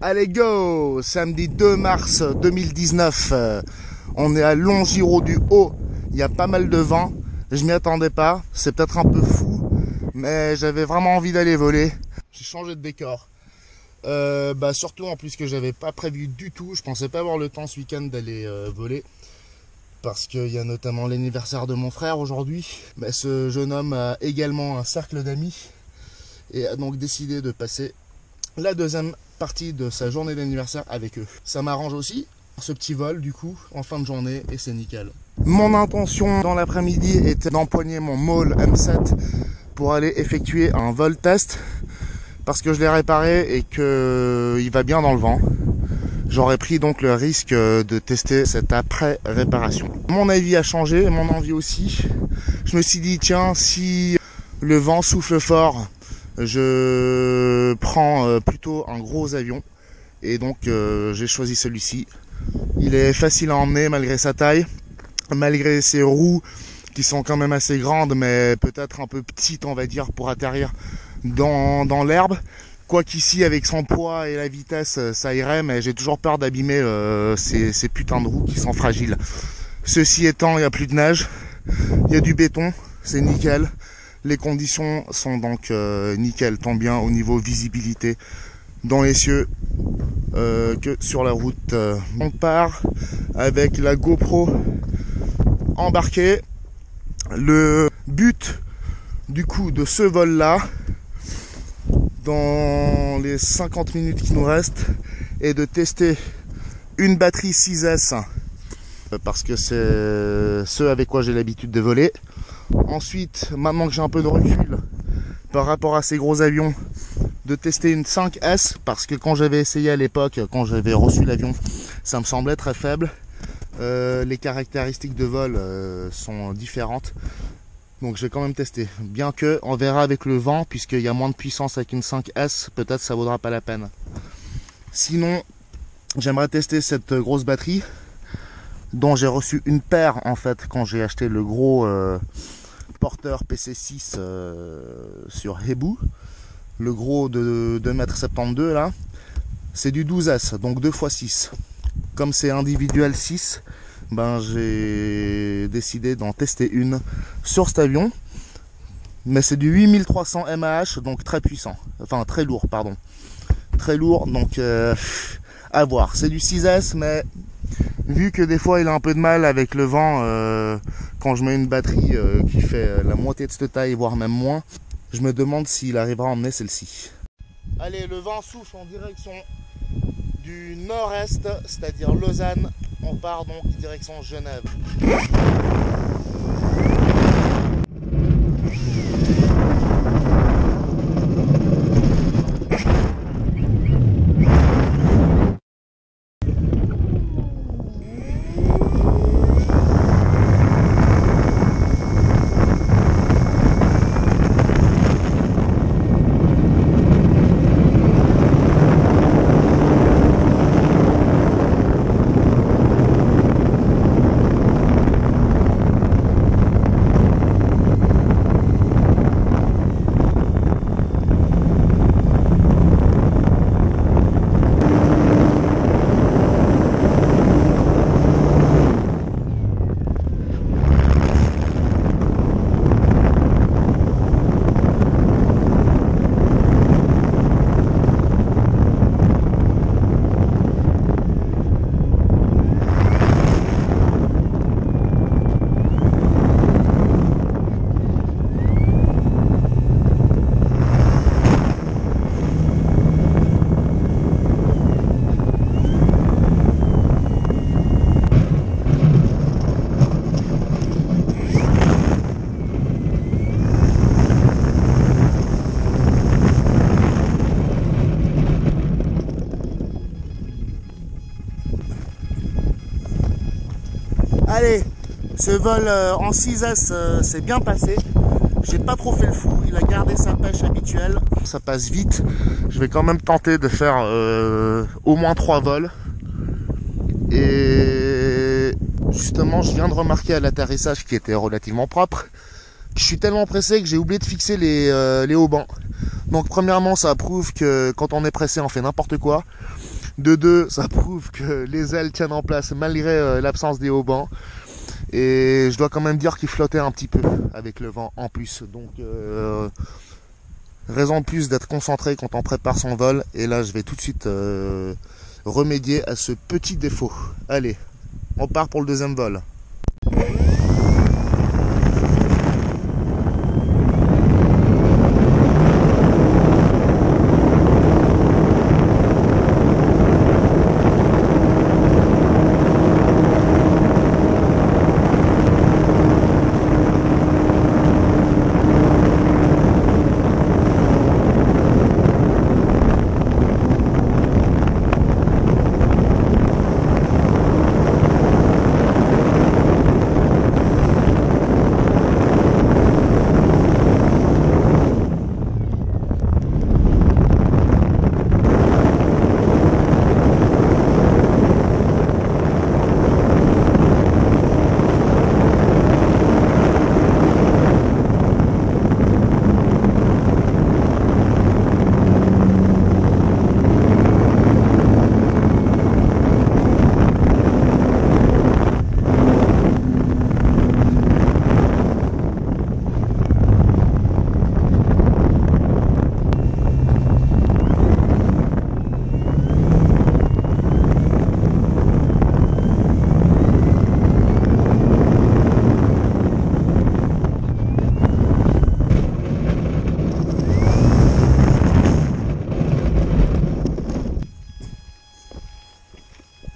Allez go! Samedi 2 mars 2019, on est à Longiro du Haut, il y a pas mal de vent, je m'y attendais pas, c'est peut-être un peu fou, mais j'avais vraiment envie d'aller voler. J'ai changé de décor, surtout en plus que j'avais pas prévu du tout, je pensais pas avoir le temps ce week-end d'aller voler, parce qu'il y a notamment l'anniversaire de mon frère aujourd'hui, mais ce jeune homme a également un cercle d'amis, et a donc décidé de passer la deuxième partie de sa journée d'anniversaire avec eux. Ça m'arrange aussi, ce petit vol du coup, en fin de journée, et c'est nickel. Mon intention dans l'après-midi était d'empoigner mon Maule M7 pour aller effectuer un vol test, parce que je l'ai réparé et qu'il va bien dans le vent. J'aurais pris donc le risque de tester cette après-réparation. Mon avis a changé, mon envie aussi. Je me suis dit, tiens, si le vent souffle fort, je prends plutôt un gros avion, et donc j'ai choisi celui-ci. Il est facile à emmener malgré sa taille, malgré ses roues qui sont quand même assez grandes, mais peut-être un peu petites on va dire pour atterrir dans l'herbe. Quoiqu'ici avec son poids et la vitesse ça irait, mais j'ai toujours peur d'abîmer ces putains de roues qui sont fragiles. Ceci étant, il n'y a plus de neige, il y a du béton, c'est nickel. Les conditions sont donc nickel, tant bien au niveau visibilité dans les cieux que sur la route. On part avec la GoPro embarquée. Le but du coup de ce vol là, dans les 50 minutes qui nous restent, est de tester une batterie 6S, parce que c'est ce avec quoi j'ai l'habitude de voler. Ensuite, maintenant que j'ai un peu de recul par rapport à ces gros avions, de tester une 5S, parce que quand j'avais essayé à l'époque, quand j'avais reçu l'avion, ça me semblait très faible. Les caractéristiques de vol sont différentes, donc je vais quand même tester. Bien que, on verra avec le vent, puisqu'il y a moins de puissance avec une 5S, peut-être ça vaudra pas la peine. Sinon, j'aimerais tester cette grosse batterie, dont j'ai reçu une paire en fait quand j'ai acheté le gros porteur PC6 sur Hebou, le gros de 2,72 m là. C'est du 12S, donc 2x6. Comme c'est individuel 6, ben j'ai décidé d'en tester une sur cet avion, mais c'est du 8300 mAh, donc très puissant, enfin très lourd pardon, très lourd, donc à voir. C'est du 6S, mais vu que des fois il a un peu de mal avec le vent quand je mets une batterie qui fait la moitié de cette taille, voire même moins, je me demande s'il arrivera à emmener celle-ci. Allez, le vent souffle en direction du nord-est, c'est-à-dire Lausanne. On part donc direction Genève. Allez, ce vol en 6S s'est bien passé. J'ai pas trop fait le fou, il a gardé sa pêche habituelle. Ça passe vite. Je vais quand même tenter de faire au moins 3 vols. Et justement, je viens de remarquer à l'atterrissage qui était relativement propre, je suis tellement pressé que j'ai oublié de fixer les haubans. Donc premièrement, ça prouve que quand on est pressé, on fait n'importe quoi. De deux, ça prouve que les ailes tiennent en place malgré l'absence des haubans. Et je dois quand même dire qu'il flottait un petit peu avec le vent en plus. Donc raison de plus d'être concentré quand on prépare son vol. Et là je vais tout de suite remédier à ce petit défaut. Allez, on part pour le deuxième vol.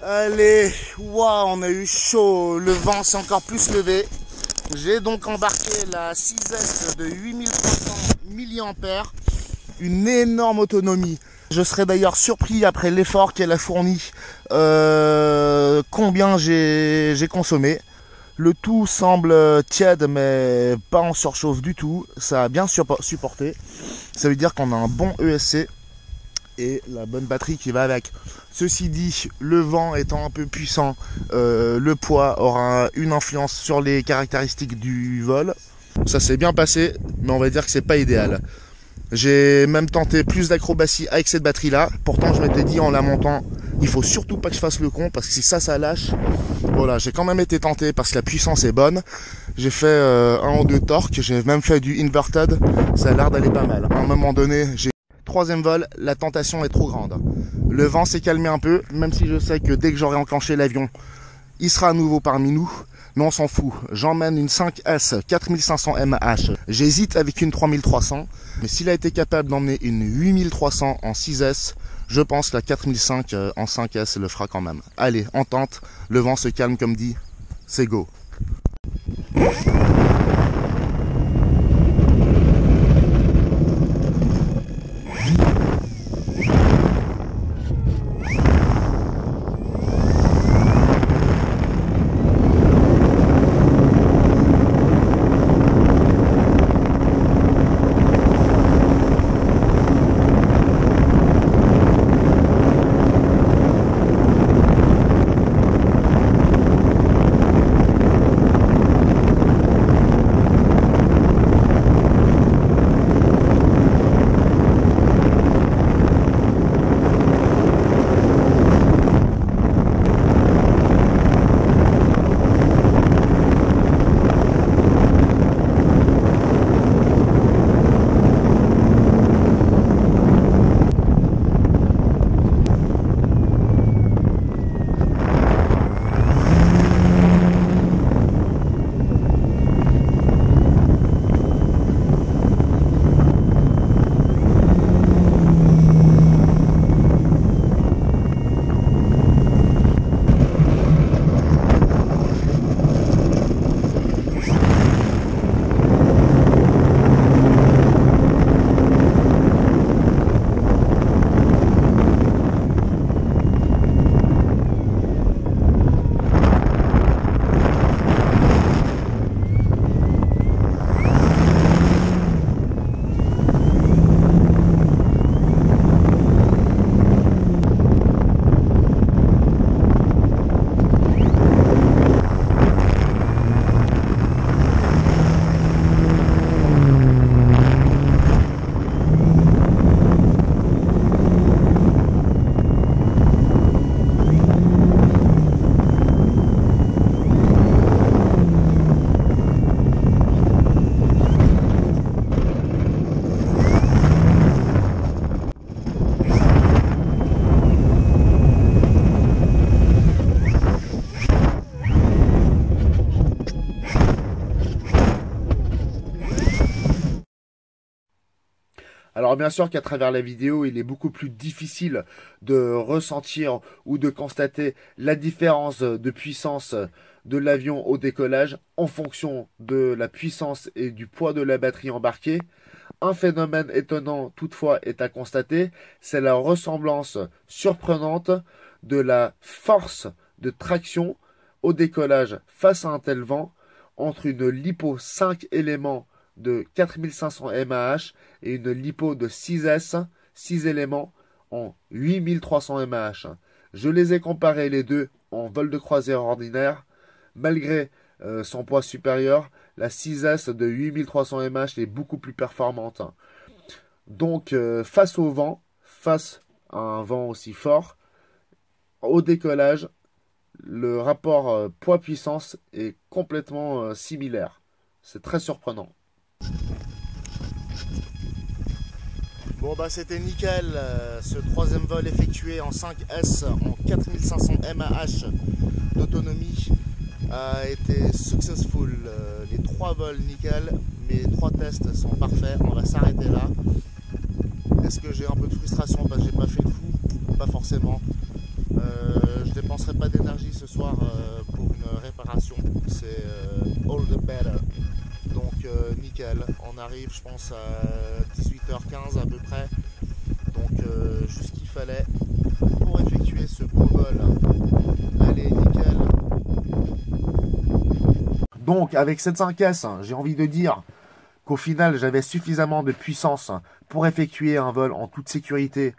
Allez, waouh, on a eu chaud, le vent s'est encore plus levé. J'ai donc embarqué la 6S de 8300 mAh, une énorme autonomie. Je serais d'ailleurs surpris après l'effort qu'elle a fourni, combien j'ai consommé. Le tout semble tiède mais pas en surchauffe du tout, ça a bien supporté. Ça veut dire qu'on a un bon ESC et la bonne batterie qui va avec. Ceci dit, le vent étant un peu puissant, le poids aura une influence sur les caractéristiques du vol. Ça s'est bien passé, mais on va dire que c'est pas idéal. J'ai même tenté plus d'acrobatie avec cette batterie là. Pourtant je m'étais dit en la montant, il faut surtout pas que je fasse le con, parce que si ça lâche. Voilà, j'ai quand même été tenté parce que la puissance est bonne. J'ai fait un ou deux torques, j'ai même fait du inverted, ça a l'air d'aller pas mal. À un moment donné, troisième vol, la tentation est trop grande. Le vent s'est calmé un peu, même si je sais que dès que j'aurai enclenché l'avion, il sera à nouveau parmi nous. Mais on s'en fout. J'emmène une 5S 4500 mAh. J'hésite avec une 3300. Mais s'il a été capable d'emmener une 8300 en 6S, je pense que la 4005 en 5S le fera quand même. Allez, on tente. Le vent se calme comme dit. C'est go. Alors bien sûr qu'à travers la vidéo, il est beaucoup plus difficile de ressentir ou de constater la différence de puissance de l'avion au décollage en fonction de la puissance et du poids de la batterie embarquée. Un phénomène étonnant toutefois est à constater, c'est la ressemblance surprenante de la force de traction au décollage face à un tel vent entre une LiPo 5 éléments de 4500 mAh et une LiPo de 6S 6 éléments en 8300 mAh. Je les ai comparés les deux en vol de croisière ordinaire. Malgré son poids supérieur, la 6S de 8300 mAh est beaucoup plus performante. Donc face au vent, face à un vent aussi fort, au décollage, le rapport poids-puissance est complètement similaire. C'est très surprenant. Bon bah c'était nickel, ce troisième vol effectué en 5S en 4500 mAh d'autonomie a été successful. Les 3 vols nickel, mes 3 tests sont parfaits, on va s'arrêter là. Est-ce que j'ai un peu de frustration parce que j'ai pas fait le coup? Pas forcément. Je dépenserai pas d'énergie ce soir pour une réparation, c'est all the better. Donc nickel, on arrive je pense à 18h15 à peu près, donc juste ce qu'il fallait pour effectuer ce beau vol. Allez nickel. Donc avec cette 5S, j'ai envie de dire qu'au final j'avais suffisamment de puissance pour effectuer un vol en toute sécurité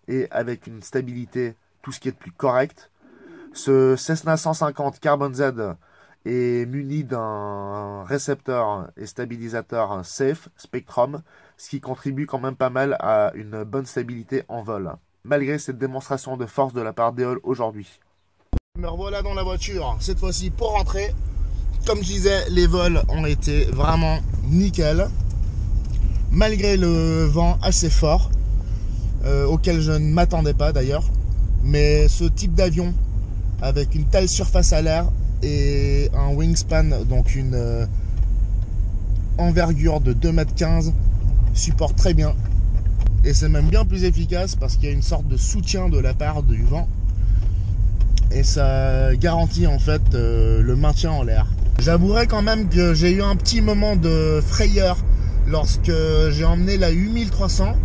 et avec une stabilité, tout ce qui est de plus correct. Ce Cessna 150 Carbon Z est muni d'un récepteur et stabilisateur Safe Spectrum, ce qui contribue quand même pas mal à une bonne stabilité en vol, malgré cette démonstration de force de la part d'Éole aujourd'hui. Me revoilà dans la voiture, cette fois-ci pour rentrer. Comme je disais, les vols ont été vraiment nickel, malgré le vent assez fort, auquel je ne m'attendais pas d'ailleurs. Mais ce type d'avion, avec une telle surface à l'air et un wingspan, donc une envergure de 2,15 m, supporte très bien. Et c'est même bien plus efficace parce qu'il y a une sorte de soutien de la part du vent. Et ça garantit en fait le maintien en l'air. J'avouerai quand même que j'ai eu un petit moment de frayeur lorsque j'ai emmené la 8300.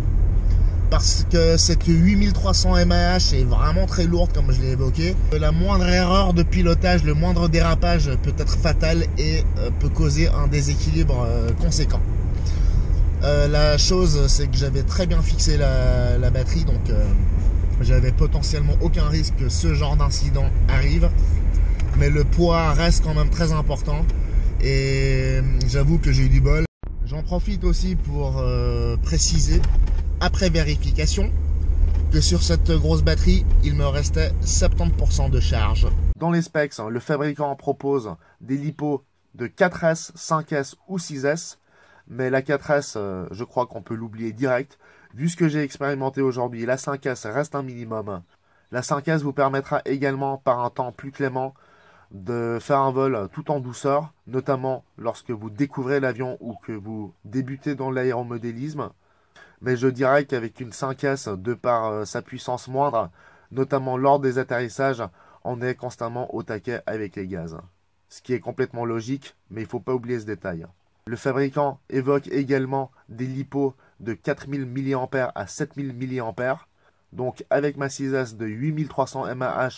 Parce que cette 8300 mAh est vraiment très lourde comme je l'ai évoqué. La moindre erreur de pilotage, le moindre dérapage peut être fatal et peut causer un déséquilibre conséquent. La chose c'est que j'avais très bien fixé la batterie, donc j'avais potentiellement aucun risque que ce genre d'incident arrive. Mais le poids reste quand même très important et j'avoue que j'ai eu du bol. J'en profite aussi pour préciser, après vérification, que sur cette grosse batterie, il me restait 70% de charge. Dans les specs, le fabricant propose des LiPo de 4S, 5S ou 6S, mais la 4S, je crois qu'on peut l'oublier direct. Vu ce que j'ai expérimenté aujourd'hui, la 5S reste un minimum. La 5S vous permettra également, par un temps plus clément, de faire un vol tout en douceur, notamment lorsque vous découvrez l'avion ou que vous débutez dans l'aéromodélisme. Mais je dirais qu'avec une 5S, de par sa puissance moindre, notamment lors des atterrissages, on est constamment au taquet avec les gaz. Ce qui est complètement logique, mais il ne faut pas oublier ce détail. Le fabricant évoque également des LiPo de 4000 mAh à 7000 mAh. Donc avec ma 6S de 8300 mAh,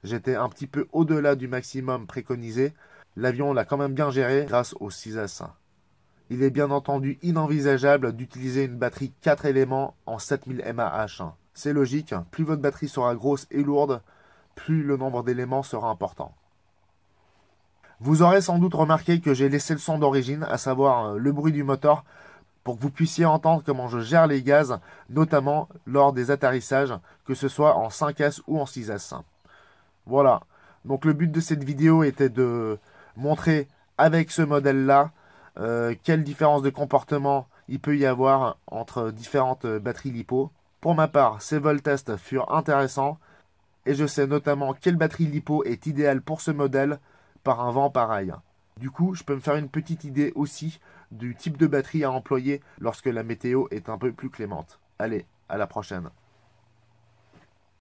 j'étais un petit peu au-delà du maximum préconisé. L'avion l'a quand même bien géré grâce aux 6S. Il est bien entendu inenvisageable d'utiliser une batterie 4 éléments en 7000 mAh. C'est logique, plus votre batterie sera grosse et lourde, plus le nombre d'éléments sera important. Vous aurez sans doute remarqué que j'ai laissé le son d'origine, à savoir le bruit du moteur, pour que vous puissiez entendre comment je gère les gaz, notamment lors des atterrissages, que ce soit en 5S ou en 6S. Voilà, donc le but de cette vidéo était de montrer avec ce modèle-là quelle différence de comportement il peut y avoir entre différentes batteries LiPo. Pour ma part, ces vol tests furent intéressants et je sais notamment quelle batterie LiPo est idéale pour ce modèle par un vent pareil. Du coup, je peux me faire une petite idée aussi du type de batterie à employer lorsque la météo est un peu plus clémente. Allez, à la prochaine.